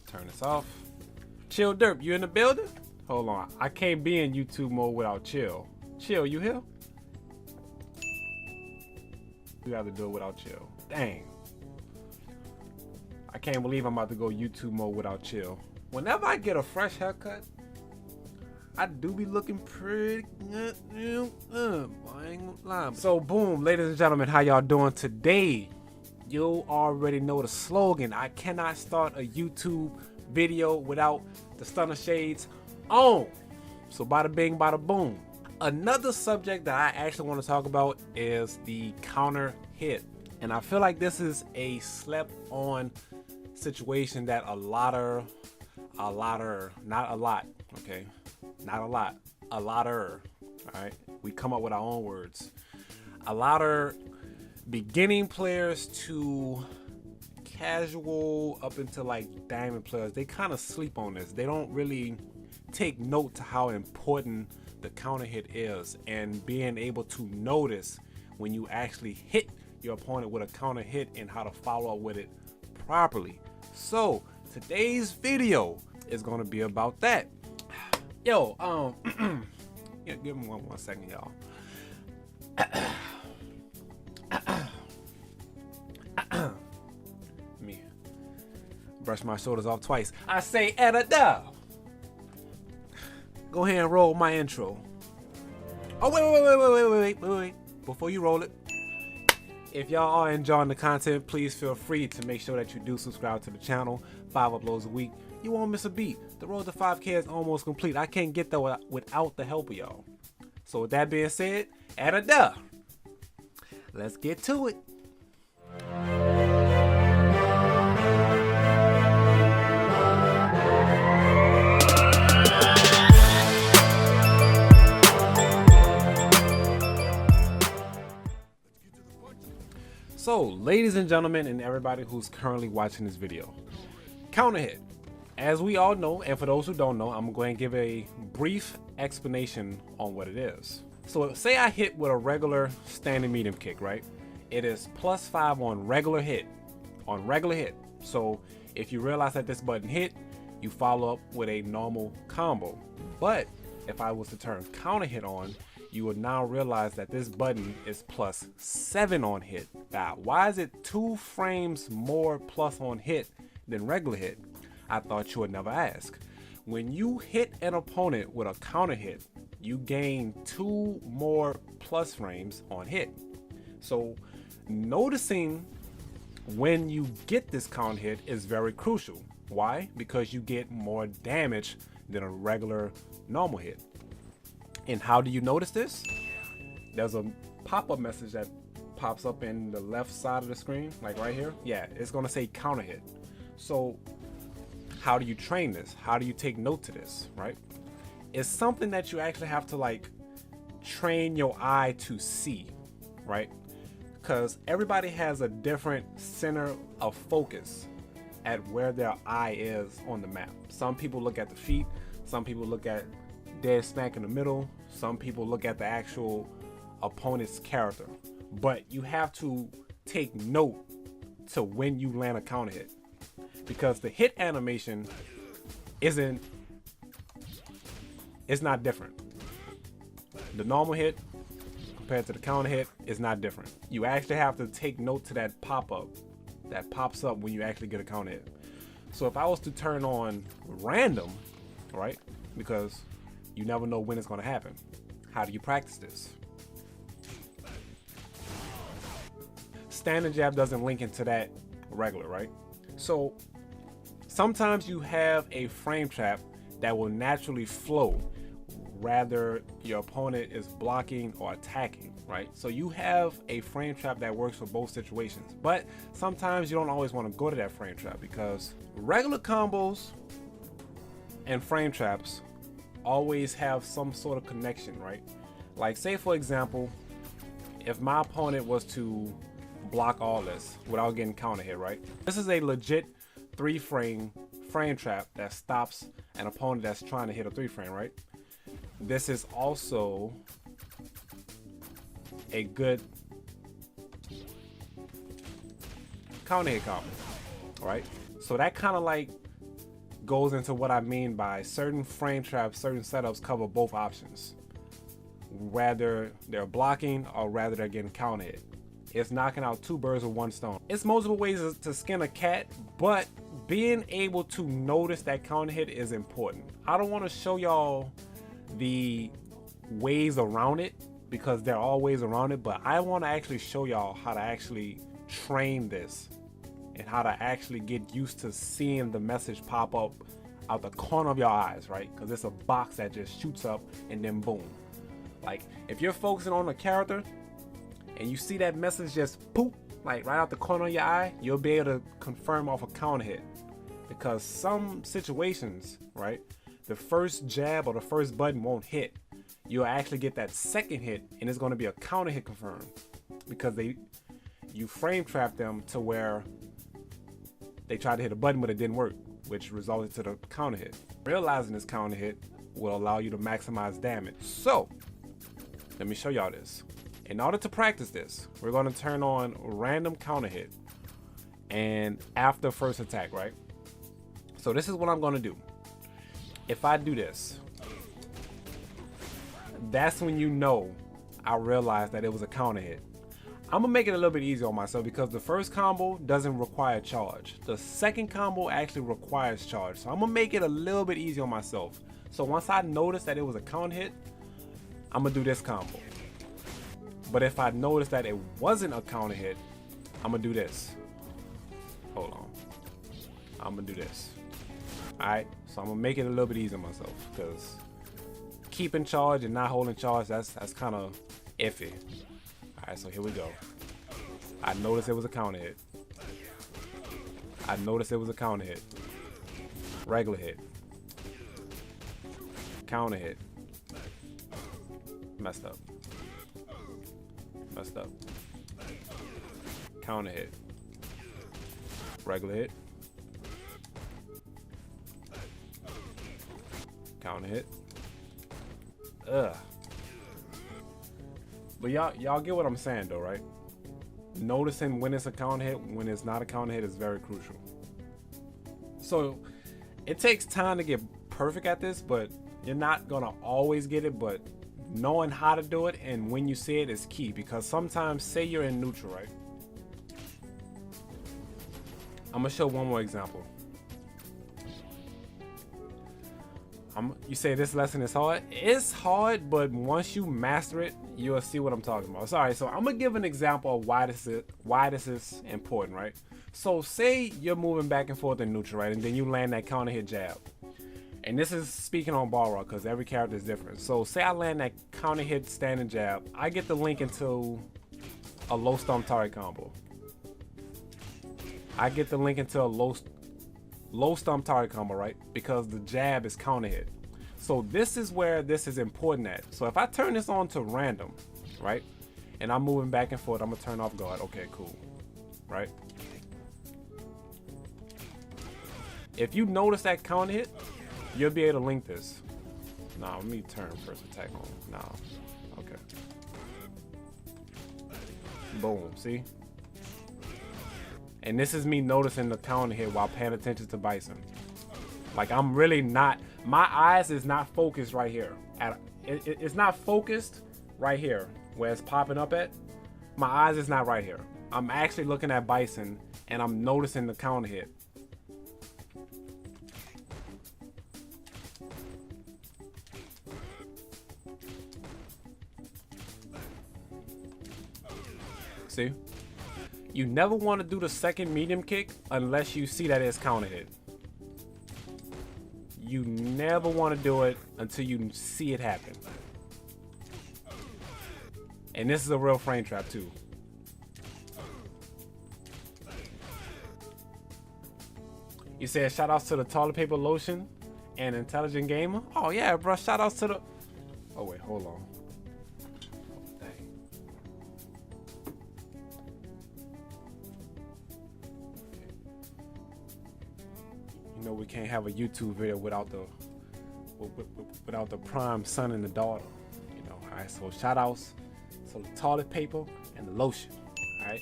Turn this off. Chill Derp, you in the building? Hold on, I can't be in YouTube mode without Chill. Chill, you here? We have to do it without Chill. Dang. I can't believe I'm about to go YouTube mode without Chill. Whenever I get a fresh haircut, I do be looking pretty good. I ain't gonna lie. So boom, ladies and gentlemen, how y'all doing today? You already know the slogan. I cannot start a YouTube video without the stunner shades on. So bada bing, bada boom. Another subject that I actually want to talk about is the counter hit. And I feel like this is a slept on situation that a lotter, not a lot, okay? Not a lot, a lotter, all right? We come up with our own words. A lotter beginning players to casual up into like diamond players, they kind of sleep on this. They don't really take note to how important the counter hit is, and being able to notice when you actually hit your opponent with a counter hit and how to follow up with it properly. So today's video is going to be about that. Yo, yeah, give me one second, y'all. Me brush my shoulders off twice. I say editor. Go ahead and roll my intro. Oh wait. Before you roll it, if y'all are enjoying the content, please feel free to make sure that you do subscribe to the channel. 5 uploads a week. You won't miss a beat. The road to 5K is almost complete. I can't get there without the help of y'all. So with that being said, editor, let's get to it. So, ladies and gentlemen, and everybody who's currently watching this video, counter hit. As we all know, and for those who don't know, I'm going to give a brief explanation on what it is. So, say I hit with a regular standing medium kick, right? It is +5 on regular hit. So, if you realize that this button hit, you follow up with a normal combo. But if I was to turn counter hit on, you would now realize that this button is +7 on hit. Now, why is it 2 frames more plus on hit than regular hit? I thought you would never ask. When you hit an opponent with a counter hit, you gain 2 more plus frames on hit. So noticing when you get this counter hit is very crucial. Why? Because you get more damage than a regular normal hit. And how do you notice this? There's a pop-up message that pops up in the left side of the screen, like right here. Yeah, it's gonna say counter hit. So how do you train this? How do you take note to this, right? It's something that you actually have to like train your eye to see, right? Because everybody has a different center of focus at where their eye is on the map. Some people look at the feet, some people look at dead smack in the middle, some people look at the actual opponent's character. But you have to take note to when you land a counter hit, because the hit animation it's not different. The normal hit compared to the counter hit is not different. You actually have to take note to that pop-up that pops up when you actually get a counter hit. So if I was to turn on random, right, because you never know when it's going to happen, how do you practice this? Standing jab doesn't link into that regular, right? So sometimes you have a frame trap that will naturally flow, rather your opponent is blocking or attacking, right? So you have a frame trap that works for both situations, but sometimes you don't always want to go to that frame trap, because regular combos and frame traps always have some sort of connection, right? Like, say for example, if my opponent was to block all this without getting counter hit, right? This is a legit 3-frame frame trap that stops an opponent that's trying to hit a 3-frame, right? This is also a good counter hit combo, right? So that kind of like goes into what I mean by certain frame traps, certain setups cover both options. Whether they're blocking or rather they're getting counter hit. It's knocking out two birds with one stone. It's multiple ways to skin a cat, but being able to notice that counter hit is important. I don't want to show y'all the ways around it because there are all ways around it, but I want to actually show y'all how to actually train this and how to actually get used to seeing the message pop up out the corner of your eyes, right? Because it's a box that just shoots up and then boom. Like if you're focusing on a character and you see that message just poop, like right out the corner of your eye, you'll be able to confirm off a counter hit. Because some situations, right, the first jab or the first button won't hit. You'll actually get that second hit and it's going to be a counter hit confirmed. Because you frame trap them to where they tried to hit a button but it didn't work, which resulted to the counter hit. Realizing this counter hit will allow you to maximize damage. So, let me show y'all this. In order to practice this, we're going to turn on random counter hit and after first attack, right? So this is what I'm going to do. If I do this, that's when you know I realized that it was a counter hit. I'm gonna make it a little bit easier on myself because the first combo doesn't require charge. The second combo actually requires charge. So I'm gonna make it a little bit easier on myself. So once I notice that it was a counter hit, I'm gonna do this combo. But if I notice that it wasn't a counter hit, I'm gonna do this. Hold on. I'm gonna do this. Alright, so I'm gonna make it a little bit easier on myself because keeping charge and not holding charge, that's kind of iffy. Alright, so here we go. I noticed it was a counter hit. I noticed it was a counter hit. Regular hit. Counter hit. Messed up. Messed up. Counter hit. Regular hit. Counter hit. Ugh. But y'all get what I'm saying though, right? Noticing when it's a counter hit, when it's not a counter hit is very crucial. So it takes time to get perfect at this, but you're not gonna always get it, but knowing how to do it and when you see it is key, because sometimes say you're in neutral, right? I'm gonna show one more example. You say this lesson is hard. It's hard, but once you master it, you'll see what I'm talking about. Sorry, so I'm gonna give an example of why this is important, right? So say you're moving back and forth in neutral, right? And then you land that counter hit jab. And this is speaking on Balrog because every character is different. So say I land that counter hit standing jab, I get the link into a low stomp target combo. I get the link into a low stomp target combo, right? Because the jab is counter hit. So this is where this is important at. So if I turn this on to random, right? And I'm moving back and forth, I'm gonna turn off guard. Okay, cool, right? If you notice that counter hit, you'll be able to link this. Nah, let me turn first attack on. Nah, okay. Boom, see? And this is me noticing the counter hit while paying attention to Bison. Like I'm really not, my eyes is not focused right here. It's not focused right here where it's popping up at. My eyes is not right here. I'm actually looking at Bison and I'm noticing the counter hit. See? You never want to do the second medium kick unless you see that it's counter hit. You never want to do it until you see it happen. And this is a real frame trap too. You said shout outs to the toilet paper lotion and intelligent gamer. Oh yeah, bro. Shout outs to the. Oh wait, hold on. You know we can't have a YouTube video without the prime son and the daughter. You know, all right. So shout outs to the toilet paper and the lotion. All right.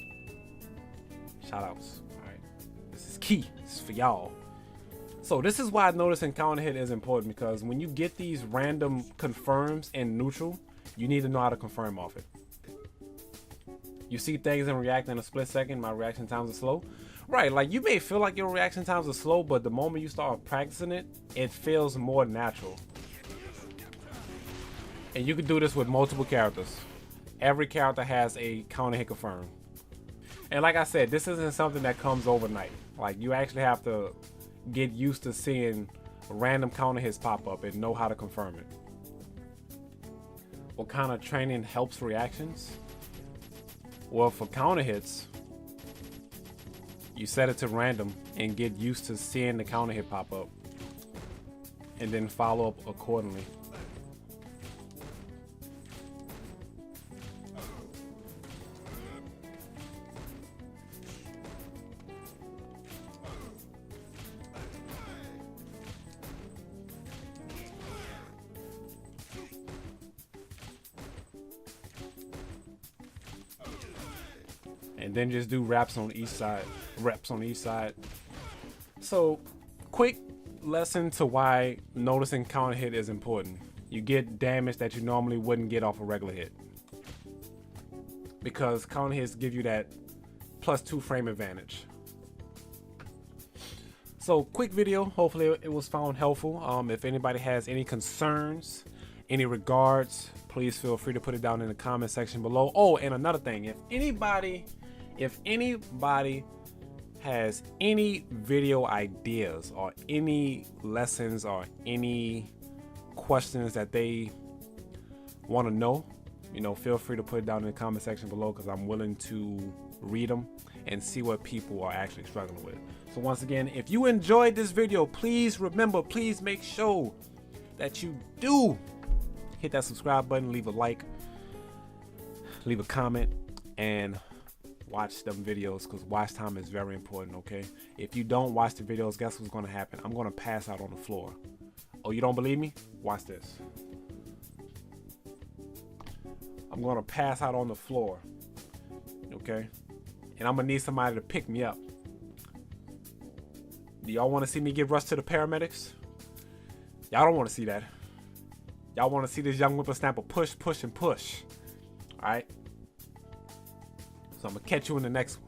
Shout outs. All right. This is key. This is for y'all. So this is why noticing counter hit is important, because when you get these random confirms in neutral, you need to know how to confirm off it. You see things and react in a split second. My reaction times are slow. Right, like you may feel like your reaction times are slow, but the moment you start practicing it, it feels more natural. And you can do this with multiple characters. Every character has a counter hit confirm. And like I said, this isn't something that comes overnight. Like you actually have to get used to seeing random counter hits pop up and know how to confirm it. What kind of training helps reactions? Well, for counter hits, you set it to random and get used to seeing the counter hit pop up, and then follow up accordingly. And then just do reps on each side. So, quick lesson to why noticing counter hit is important. You get damage that you normally wouldn't get off a regular hit, because counter hits give you that +2 frame advantage. So, quick video. Hopefully it was found helpful. If anybody has any concerns, any regards, please feel free to put it down in the comment section below. Oh, and another thing, if anybody has any video ideas or any lessons or any questions that they want to know, feel free to put it down in the comment section below, because I'm willing to read them and see what people are actually struggling with. So once again, if you enjoyed this video, please make sure that you do hit that subscribe button, leave a like, leave a comment, and watch them videos, because watch time is very important. Okay, if you don't watch the videos, guess what's going to happen? I'm going to pass out on the floor. Oh, you don't believe me? Watch this. I'm going to pass out on the floor. Okay, and I'm going to need somebody to pick me up. Do y'all want to see me get rushed to the paramedics? Y'all don't want to see that. Y'all want to see this young whippersnapper push, and push. All right. So I'm going to catch you in the next one.